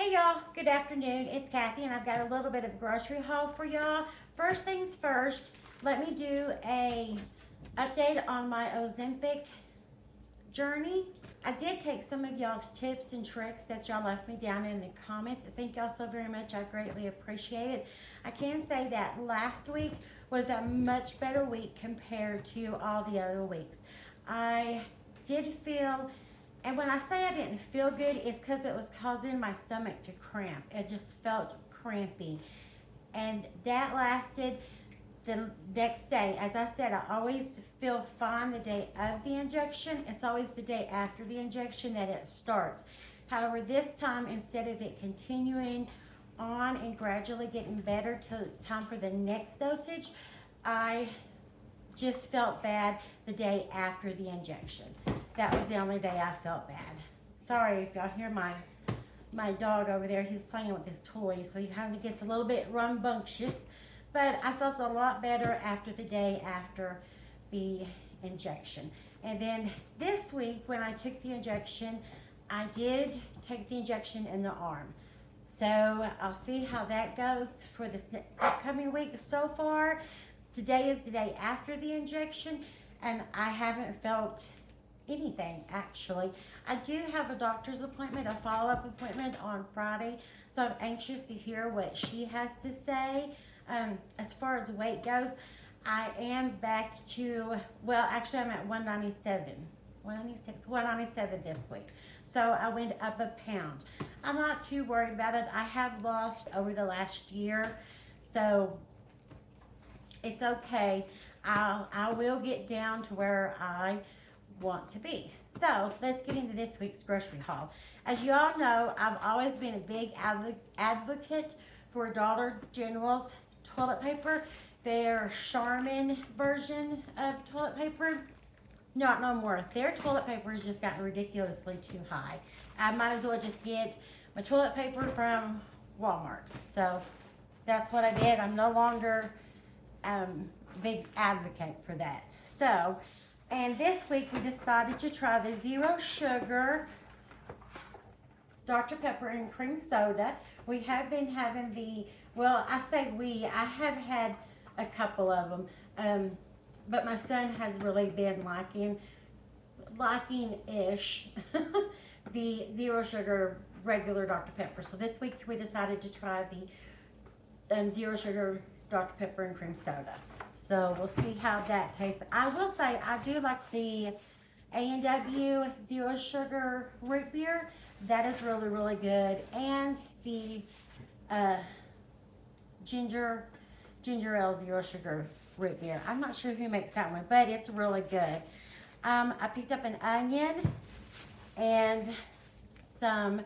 Hey y'all, good afternoon. It's Kathy and I've got a little bit of grocery haul for y'all. First things first, let me do a update on my Ozempic journey. I did take some of y'all's tips and tricks that y'all left me down in the comments. Thank y'all so very much. I greatly appreciate it. I can say that last week was a much better week compared to all the other weeks. I did feel, and when I say I didn't feel good, it's because it was causing my stomach to cramp. It just felt crampy. And that lasted the next day. As I said, I always feel fine the day of the injection. It's always the day after the injection that it starts. However, this time, instead of it continuing on and gradually getting better till it's time for the next dosage, I just felt bad the day after the injection. That was the only day I felt bad. Sorry if y'all hear my dog over there. He's playing with his toy, so he kind of gets a little bit rambunctious. But I felt a lot better after the day after the injection. And then this week when I took the injection, I did take the injection in the arm. So I'll see how that goes for this upcoming week. So far, today is the day after the injection, and I haven't felt anything actually. I do have a doctor's appointment, a follow-up appointment on Friday, so I'm anxious to hear what she has to say. As far as weight goes, I am back to, well, actually I'm at 197 this week. So I went up a pound. I'm not too worried about it. I have lost over the last year, so it's okay. I will get down to where I want to be. So let's get into this week's grocery haul. As you all know, I've always been a big advocate for Dollar General's toilet paper. Their Charmin version of toilet paper, not no more. Their toilet paper has just gotten ridiculously too high. I might as well just get my toilet paper from Walmart. So that's what I did. I'm no longer big advocate for that. So, and this week we decided to try the zero sugar Dr. Pepper and cream soda. We have been having the, well, I say we, I have had a couple of them, but my son has really been liking-ish the zero sugar regular Dr. Pepper. So this week we decided to try the zero sugar Dr. Pepper and cream soda. So we'll see how that tastes. I will say I do like the A&W zero sugar root beer. That is really, really good. And the ginger ale zero sugar root beer. I'm not sure who makes that one, but it's really good. I picked up an onion and some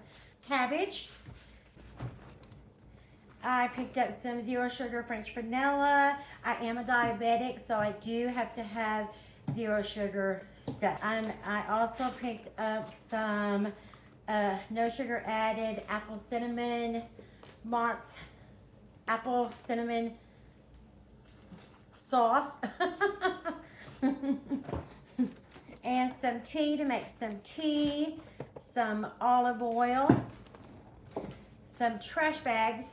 cabbage. I picked up some zero sugar French vanilla. I am a diabetic, so I do have to have zero sugar stuff. And I also picked up some no sugar added apple cinnamon Mott's apple cinnamon sauce. And some tea to make some tea, some olive oil, some trash bags.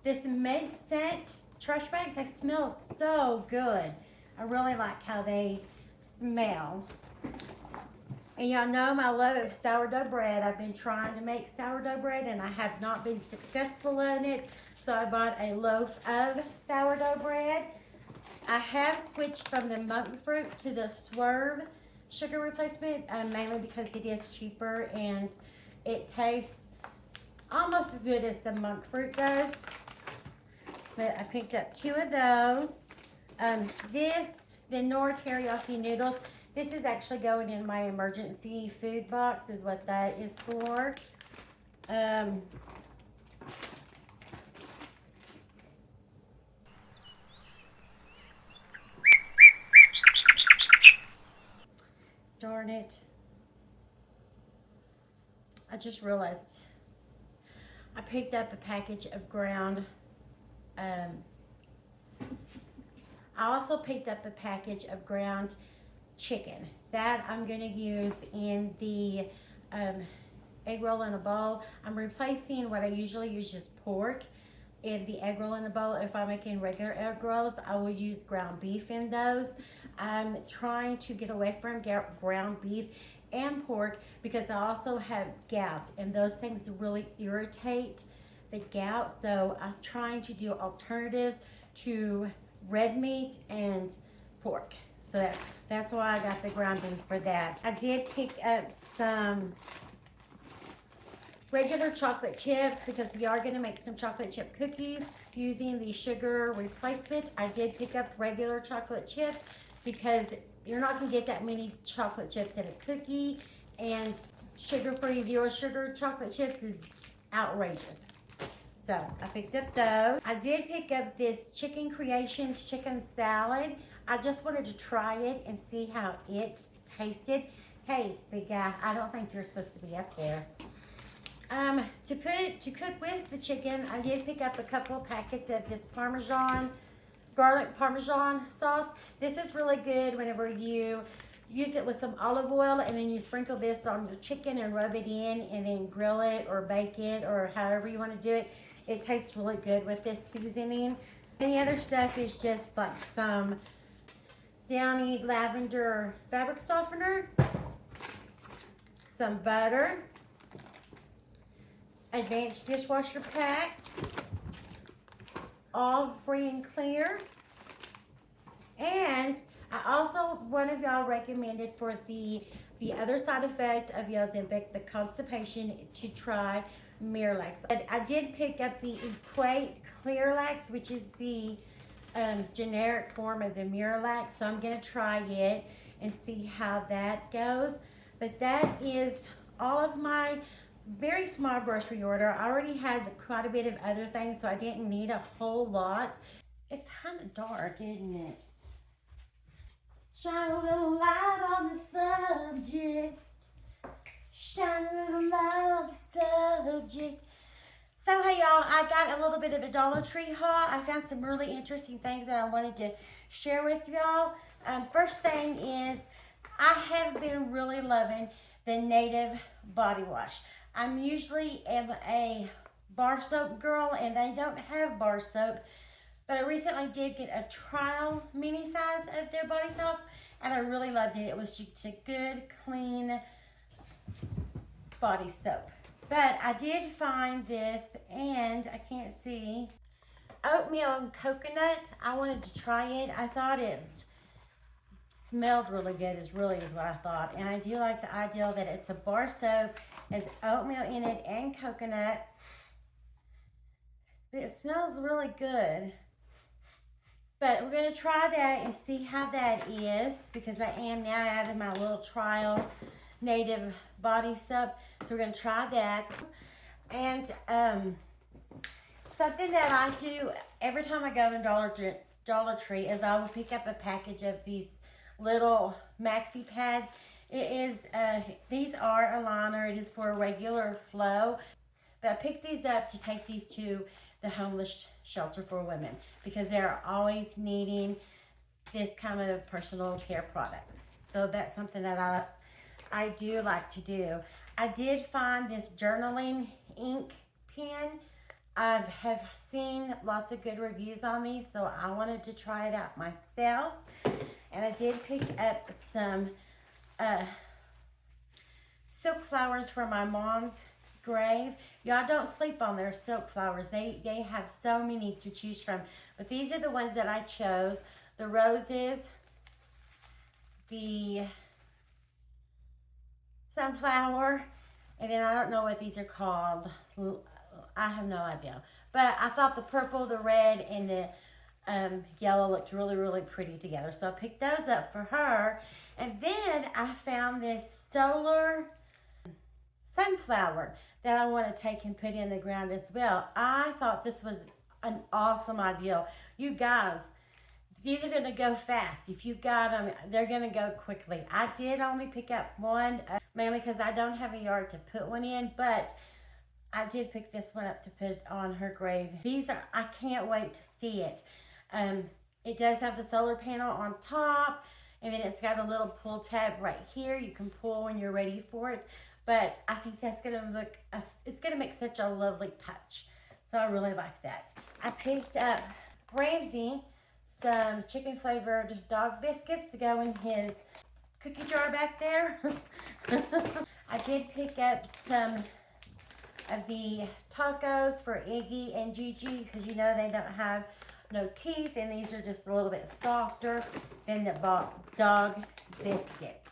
This mint scent trash bags, they smell so good. I really like how they smell. And y'all know my love of sourdough bread. I've been trying to make sourdough bread and I have not been successful in it. So I bought a loaf of sourdough bread. I have switched from the monk fruit to the Swerve sugar replacement, mainly because it is cheaper and it tastes almost as good as the monk fruit does. But I picked up 2 of those. The Knorr teriyaki noodles. This is actually going in my emergency food box, is what that is for. Darn it. I just realized I picked up a package of ground. I also picked up a package of ground chicken that I'm going to use in the egg roll in a bowl. I'm replacing what I usually use, just pork in the egg roll in a bowl. If I'm making regular egg rolls, I will use ground beef in those. I'm trying to get away from ground beef and pork because I also have gout, and those things really irritate the gout. So I'm trying to do alternatives to red meat and pork. So that's why I got the ground beef for that. I did pick up some regular chocolate chips because we are going to make some chocolate chip cookies using the sugar replacement. I did pick up regular chocolate chips because you're not going to get that many chocolate chips in a cookie, and sugar-free, zero sugar chocolate chips is outrageous. So I picked up those. I did pick up this Chicken Creations chicken salad. I just wanted to try it and see how it tasted. Hey, big guy, I don't think you're supposed to be up there. To cook with the chicken, I did pick up a couple of packets of this garlic Parmesan sauce. This is really good whenever you use it with some olive oil, and then you sprinkle this on your chicken and rub it in and then grill it or bake it or however you want to do it. It tastes really good with this seasoning. And the other stuff is just like some Downy lavender fabric softener, some butter, advanced dishwasher pack, all free and clear. And I also, one of y'all recommended for the other side effect of the Ozempic, the constipation, to try Miralax. I did pick up the Equate Clearlax, which is the generic form of the Miralax. So I'm going to try it and see how that goes. But that is all of my very small grocery order. I already had quite a bit of other things, so I didn't need a whole lot. It's kind of dark, isn't it? Shine a little light on the subject. Shine a little light on the subject. So hey y'all, I got a little bit of a Dollar Tree haul. I found some really interesting things that I wanted to share with y'all. First thing is, I have been really loving the Native body wash. I'm usually a bar soap girl, and they don't have bar soap, but I recently did get a trial mini size of their body soap, and I really loved it. It was just a good, clean body soap. But I did find this, and I can't see, oatmeal and coconut. I wanted to try it. I thought it smelled really good, is what I thought. And I do like the idea that it's a bar soap, has oatmeal in it and coconut. But it smells really good. But we're going to try that and see how that is, because I am now out of my little trial Native body soap. So we're going to try that. And something that I do every time I go to Dollar Tree is I will pick up a package of these little maxi pads. It is these are a liner. It is for a regular flow, but I picked these up to take these to the homeless shelter for women because they're always needing this kind of personal care products. So that's something that I do like to do. I did find this journaling ink pen. I have seen lots of good reviews on these, so I wanted to try it out myself. And I did pick up some silk flowers for my mom's grave. Y'all don't sleep on their silk flowers. They have so many to choose from. But these are the ones that I chose. The roses, the sunflower, and then I don't know what these are called. I have no idea. But I thought the purple, the red, and the yellow looked really, really pretty together. So I picked those up for her. And then I found this solar sunflower that I want to take and put in the ground as well. I thought this was an awesome idea. You guys, these are going to go fast. If you've got them, they're going to go quickly. I did only pick up one, mainly because I don't have a yard to put one in, but I did pick this one up to put on her grave. These are, I can't wait to see it. It does have the solar panel on top, and then it's got a little pull tab right here. You can pull when you're ready for it. but I think that's gonna look, it's gonna make such a lovely touch. So I really like that. I picked up Ramsey some chicken flavored dog biscuits to go in his cookie jar back there. I did pick up some of the tacos for Iggy and Gigi because you know they don't have no teeth, and these are just a little bit softer than the dog biscuits.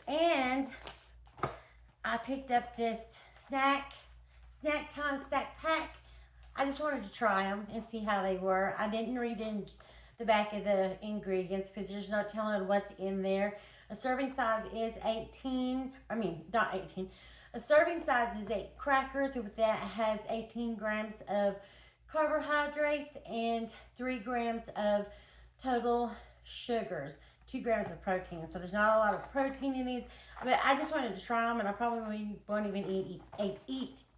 And I picked up this snack time snack pack. I just wanted to try them and see how they were. I didn't read in the back of the ingredients because there's no telling what's in there. A serving size is not 18. A serving size is 8 crackers. With that has 18 grams of carbohydrates and 3 grams of total sugars, 2 grams of protein. So there's not a lot of protein in these, but I just wanted to try them, and I probably won't even eat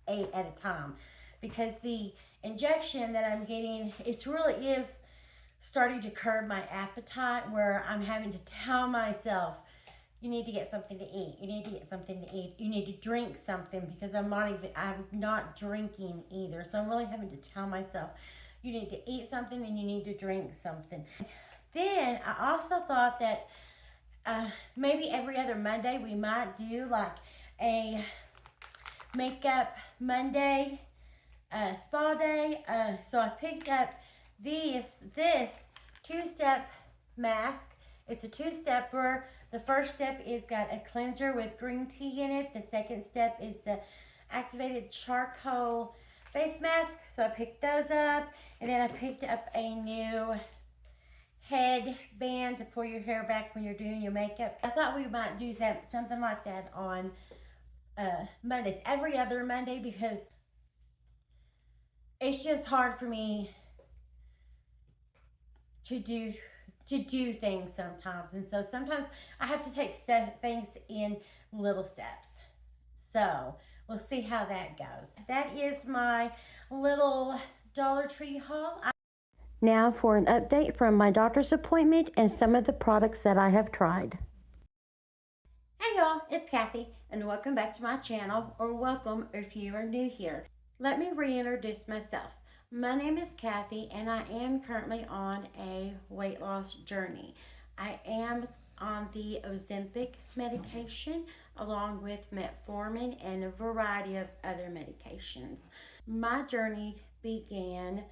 8 at a time because the injection that I'm getting, it really is starting to curb my appetite, where I'm having to tell myself, you need to get something to eat. You need to get something to eat. You need to drink something, because I'm not drinking either. So I'm really having to tell myself, you need to eat something and you need to drink something. Then I also thought that maybe every other Monday we might do like a makeup Monday, spa day. So I picked up this 2-step mask. It's a 2-stepper. The first step is got a cleanser with green tea in it. The second step is the activated charcoal face mask. So I picked those up. And then I picked up a new headband to pull your hair back when you're doing your makeup. I thought we might do something like that on Mondays, every other Monday, because it's just hard for me to do things sometimes, and so sometimes I have to take things in little steps. So we'll see how that goes. That is my little Dollar Tree haul. Now for an update from my doctor's appointment and some of the products that I have tried. Hey y'all, it's Kathy, and welcome back to my channel, or welcome if you are new here. Let me reintroduce myself. My name is Kathy, and I am currently on a weight loss journey. I am on the Ozempic medication along with metformin and a variety of other medications. My journey began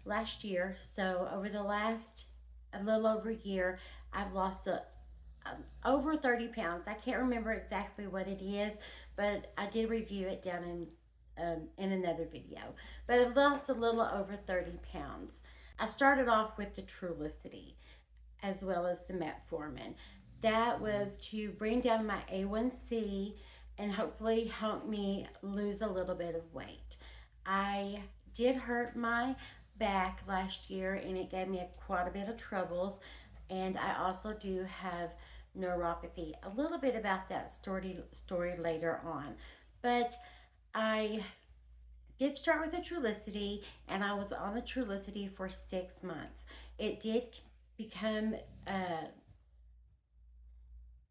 last year, so over the last a little over a year, I've lost over 30 pounds. I can't remember exactly what it is, but I did review it down in another video. But I've lost a little over 30 pounds. I started off with the Trulicity as well as the metformin. That was to bring down my A1C and hopefully help me lose a little bit of weight. I did hurt my back last year, and it gave me quite a bit of troubles, and I also do have neuropathy. A little bit about that story later on, but I did start with the Trulicity, and I was on the Trulicity for 6 months. It did become,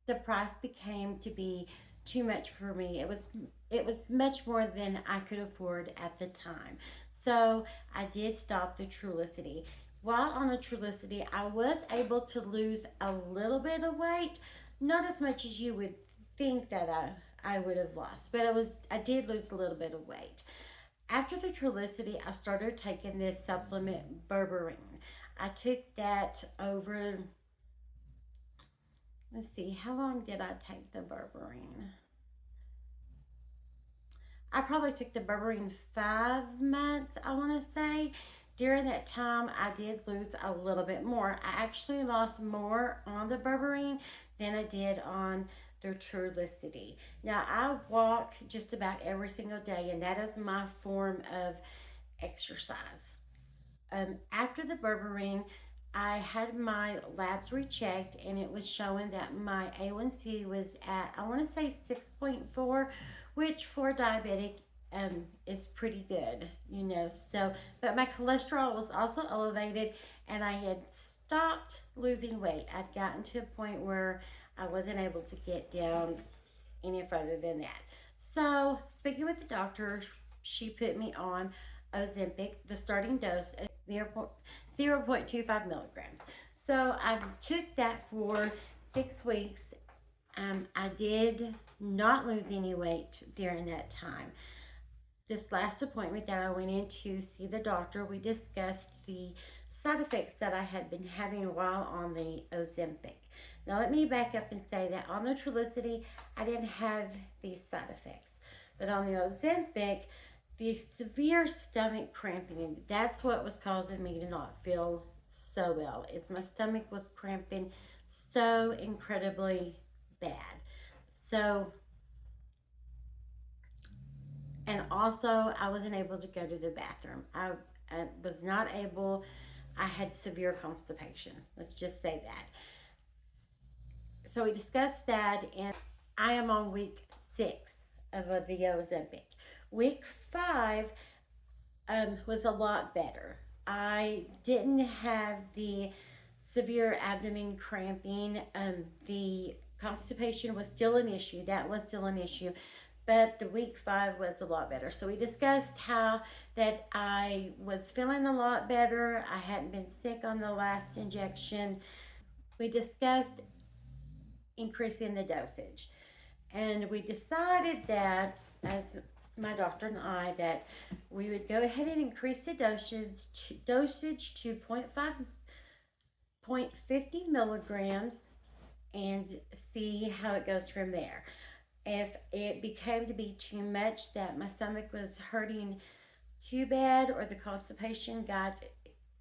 the price became to be too much for me. It was much more than I could afford at the time. So I did stop the Trulicity. While on the Trulicity, I was able to lose a little bit of weight, not as much as you would think that I would have lost, but I did lose a little bit of weight. After the Trulicity, I started taking this supplement, berberine. I took that over, let's see, how long did I take the berberine? I probably took the berberine 5 months, I want to say. During that time, I did lose a little bit more. I actually lost more on the berberine than I did on the Trulicity. Now, I walk just about every single day, and that is my form of exercise. After the berberine, I had my labs rechecked, and it was showing that my A1C was at, I want to say 6.4, which for diabetic is pretty good, you know. So, but my cholesterol was also elevated, and I had stopped losing weight. I'd gotten to a point where I wasn't able to get down any further than that. So speaking with the doctor, she put me on Ozempic. The starting dose is 0.25 milligrams. So I took that for 6 weeks. I did not lose any weight during that time. This last appointment that I went in to see the doctor, we discussed the side effects that I had been having while on the Ozempic. Now let me back up and say that on the Trulicity, I didn't have these side effects. But on the Ozempic, the severe stomach cramping, that's what was causing me to not feel so well. Is my stomach was cramping so incredibly bad. So, and also I wasn't able to go to the bathroom. I was not able, I had severe constipation. Let's just say that. So we discussed that, and I am on week 6 of the Ozempic. Week 5 was a lot better. I didn't have the severe abdomen cramping. The constipation was still an issue. That was still an issue. But the week 5 was a lot better. So we discussed how that I was feeling a lot better. I hadn't been sick on the last injection. We discussed increasing the dosage. And we decided that, as my doctor and I, that we would go ahead and increase the dosage to 0.50 milligrams and see how it goes from there. If it became to be too much, that my stomach was hurting too bad, or the constipation got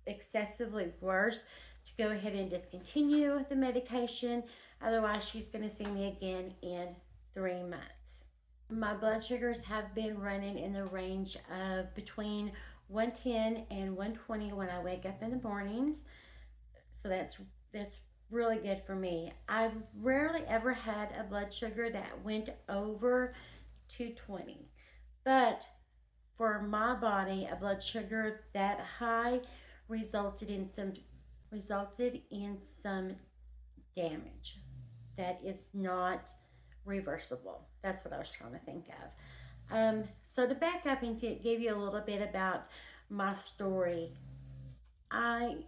excessively worse, to go ahead and discontinue the medication. Otherwise, she's going to see me again in 3 months. My blood sugars have been running in the range of between 110 and 120 when I wake up in the mornings. So that's really good for me. I've rarely ever had a blood sugar that went over 220. But for my body, a blood sugar that high resulted in some damage that is not reversible. That's what I was trying to think of. So to back up and to give you a little bit about my story, I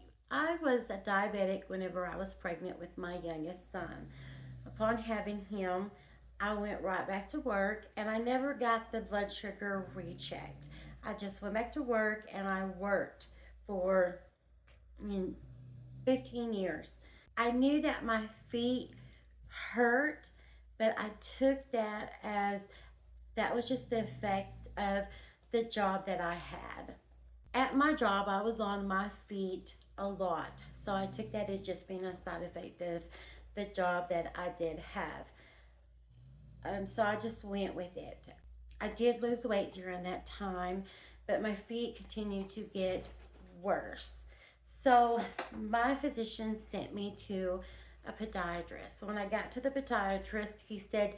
was a diabetic whenever I was pregnant with my youngest son. Upon having him, I went right back to work, and I never got the blood sugar rechecked. I just went back to work, and I worked for 15 years. I knew that my feet hurt, but I took that as that was just the effect of the job that I had. At my job, I was on my feet a lot, so I took that as just being a side effect of the job that I did have. So I just went with it. I did lose weight during that time, but my feet continued to get worse. So my physician sent me to a podiatrist. So when I got to the podiatrist, he said,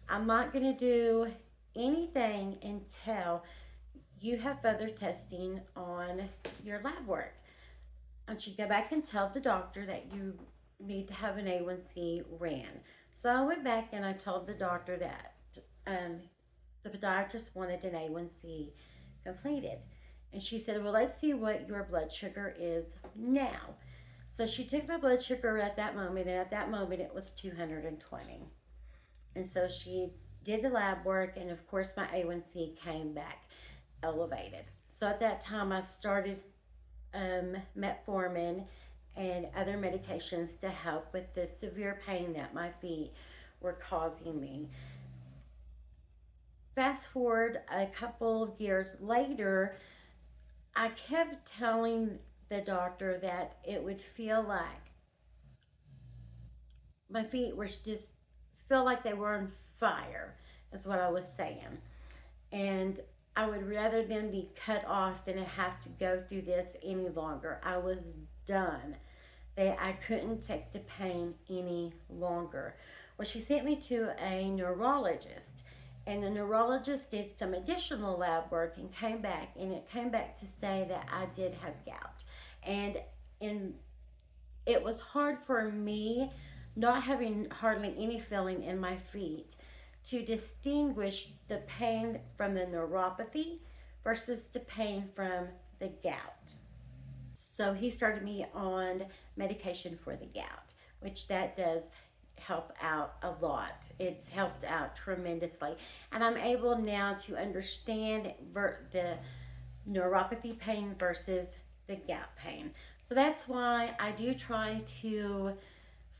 I'm not going to do anything until you have further testing on your lab work. I should go back and tell the doctor that you need to have an A1C ran. So I went back and I told the doctor that the podiatrist wanted an A1C completed. And she said, well, let's see what your blood sugar is now. So she took my blood sugar at that moment, and at that moment it was 220. And so she did the lab work, and of course my A1C came back elevated. So at that time I started metformin and other medications to help with the severe pain that my feet were causing me. Fast forward a couple of years later, I kept telling the doctor that it would feel like my feet were just feel like they were on fire, is what I was saying. And I would rather them be cut off than to have to go through this any longer. I was done. I couldn't take the pain any longer. Well, she sent me to a neurologist, and the neurologist did some additional lab work and came back, and it came back to say that I did have gout. And it was hard for me, not having hardly any feeling in my feet, to distinguish the pain from the neuropathy versus the pain from the gout. So he started me on medication for the gout, which that does help out a lot. It's helped out tremendously. And I'm able now to understand the neuropathy pain versus the gout pain. So that's why I do try to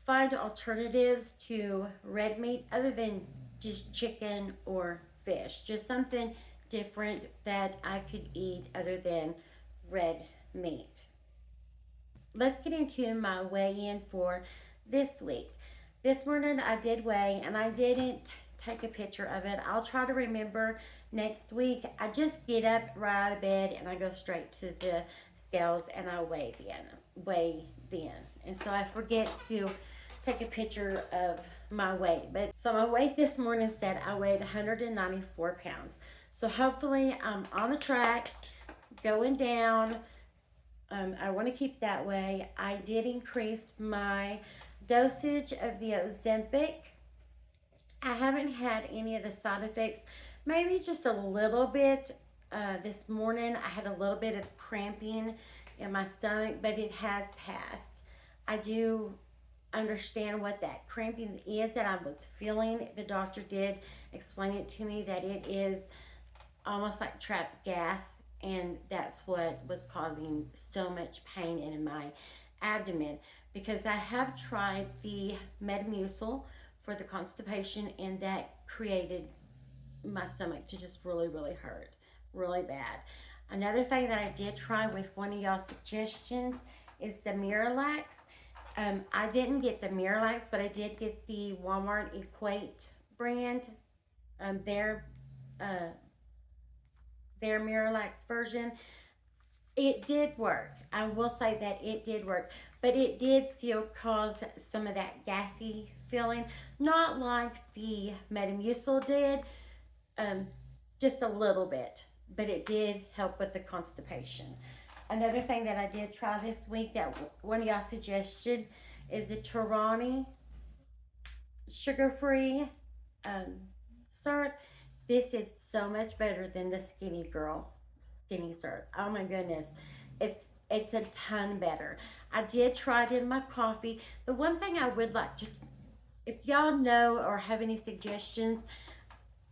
find alternatives to red meat other than just chicken or fish. Just something different that I could eat other than red meat. Let's get into my weigh-in for this week. This morning I did weigh and I didn't take a picture of it. I'll try to remember next week. I just get up right out of bed and I go straight to the scales and I weigh then. And so I forget to take a picture of my weight. But so my weight this morning said I weighed 194 pounds. So hopefully I'm on the track, going down. I want to keep that way. I did increase my dosage of the Ozempic. I haven't had any of the side effects, maybe just a little bit. This morning I had a little bit of cramping in my stomach, but it has passed. I do understand what that cramping is that I was feeling. The doctor did explain it to me that it is almost like trapped gas, and that's what was causing so much pain in my abdomen, because I have tried the Metamucil for the constipation, and that created my stomach to just really hurt really bad. Another thing that I did try with one of y'all's suggestions is the Miralax. I didn't get the Miralax, but I did get the Walmart Equate brand, their Miralax version. It did work. I will say that it did work, but it did still cause some of that gassy feeling, not like the Metamucil did, just a little bit, but it did help with the constipation. Another thing that I did try this week that one of y'all suggested is the Torani sugar-free syrup. This is so much better than the skinny syrup. Oh my goodness, it's a ton better. I did try it in my coffee. The one thing I would like to, if y'all know or have any suggestions,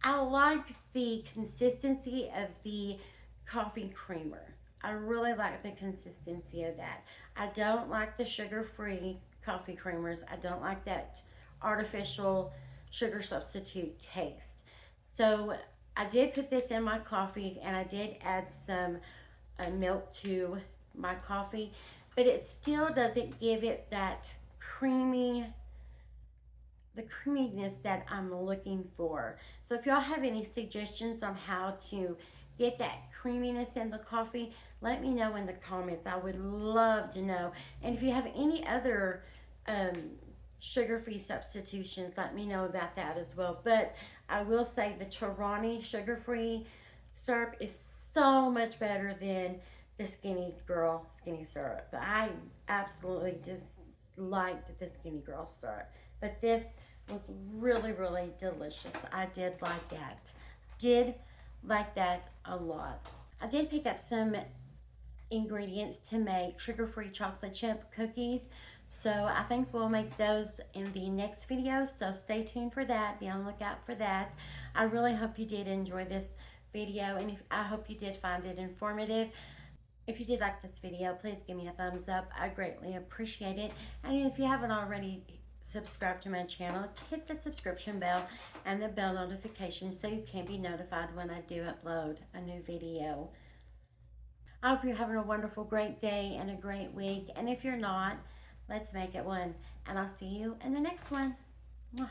I like the consistency of the coffee creamer. I really like the consistency of that. I don't like the sugar-free coffee creamers. I don't like that artificial sugar substitute taste. So I did put this in my coffee, and I did add some milk to my coffee, but it still doesn't give it that creaminess that I'm looking for. So if y'all have any suggestions on how to get that creaminess in the coffee, let me know in the comments. I would love to know. And if you have any other sugar-free substitutions, let me know about that as well. But I will say the Torani sugar-free syrup is so much better than the skinny syrup. But I absolutely just liked the skinny girl syrup. But this was really delicious. I did like that. Did like that a lot. I did pick up some ingredients to make sugar-free chocolate chip cookies. So I think we'll make those in the next video. So stay tuned for that. Be on the lookout for that. I really hope you did enjoy this video, and I hope you did find it informative. If you did like this video, please give me a thumbs up. I greatly appreciate it. And if you haven't already subscribed to my channel, hit the subscription bell and the bell notification so you can be notified when I do upload a new video. I hope you're having a wonderful, great day and a great week. And if you're not, let's make it one. And I'll see you in the next one. Mwah.